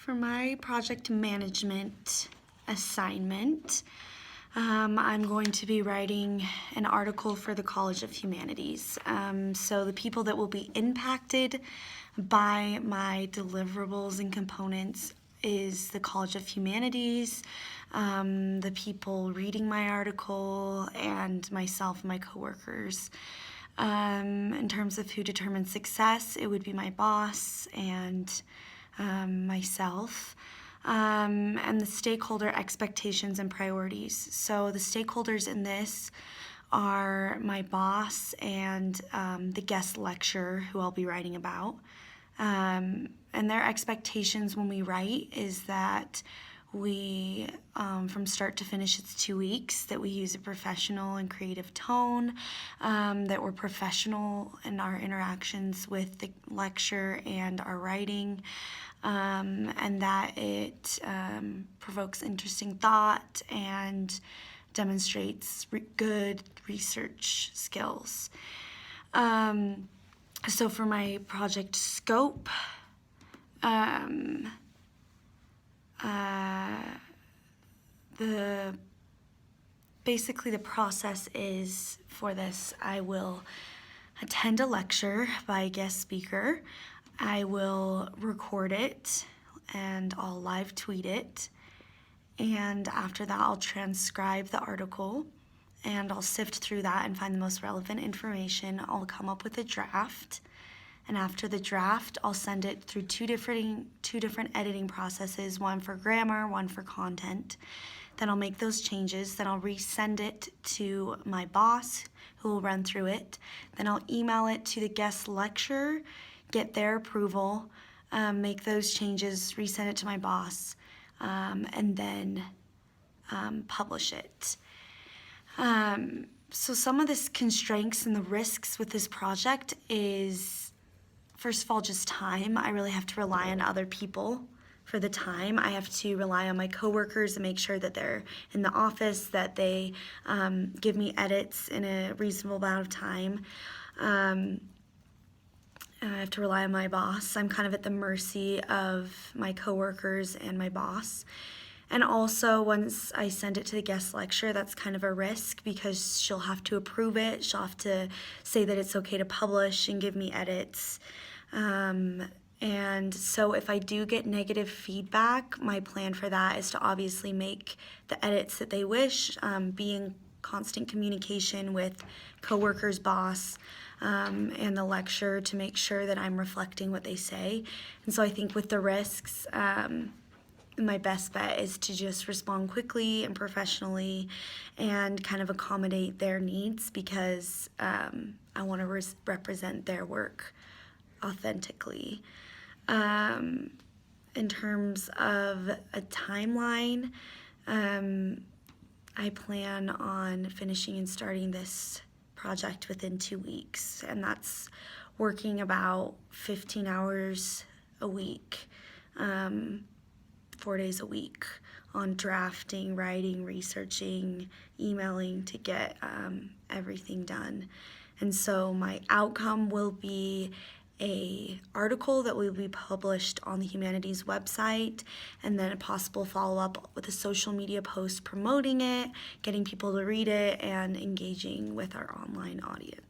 For my project management assignment, I'm going to be writing an article for the College of Humanities. So the people that will be impacted by my deliverables and components is the College of Humanities, the people reading my article, and myself and my coworkers. In terms of who determines success, it would be my boss and myself, and the stakeholder expectations and priorities. So the stakeholders in this are my boss and the guest lecturer who I'll be writing about. And their expectations when we write is that we, from start to finish, it's 2 weeks, that we use a professional and creative tone, that we're professional in our interactions with the lecture and our writing, and that it provokes interesting thought and demonstrates good research skills. So for my project scope, basically the process is for this, I will attend a lecture by a guest speaker. I will record it and I'll live tweet it. And after that, I'll transcribe the article and I'll sift through that and find the most relevant information. I'll come up with a draft. And after the draft, I'll send it through two different editing processes, one for grammar, one for content. Then I'll make those changes. Then I'll resend it to my boss, who will run through it. Then I'll email it to the guest lecturer, get their approval, make those changes, resend it to my boss, and then publish it. So some of the constraints and the risks with this project is, first of all, just time. I really have to rely on other people for the time. I have to rely on my coworkers and make sure that they're in the office, that they give me edits in a reasonable amount of time. I have to rely on my boss. I'm kind of at the mercy of my coworkers and my boss. And also, once I send it to the guest lecturer, that's kind of a risk because she'll have to approve it. She'll have to say that it's okay to publish and give me edits. And so if I do get negative feedback, my plan for that is to obviously make the edits that they wish, be in constant communication with coworkers, boss, and the lecturer to make sure that I'm reflecting what they say. And so I think with the risks, my best bet is to just respond quickly and professionally and kind of accommodate their needs because I want to represent their work authentically. In terms of a timeline, I plan on finishing and starting this project within 2 weeks, and that's working about 15 hours a week, 4 days a week on drafting, writing, researching, emailing to get everything done. And so my outcome will be an article that will be published on the Humanities website, and then a possible follow-up with a social media post promoting it, getting people to read it, and engaging with our online audience.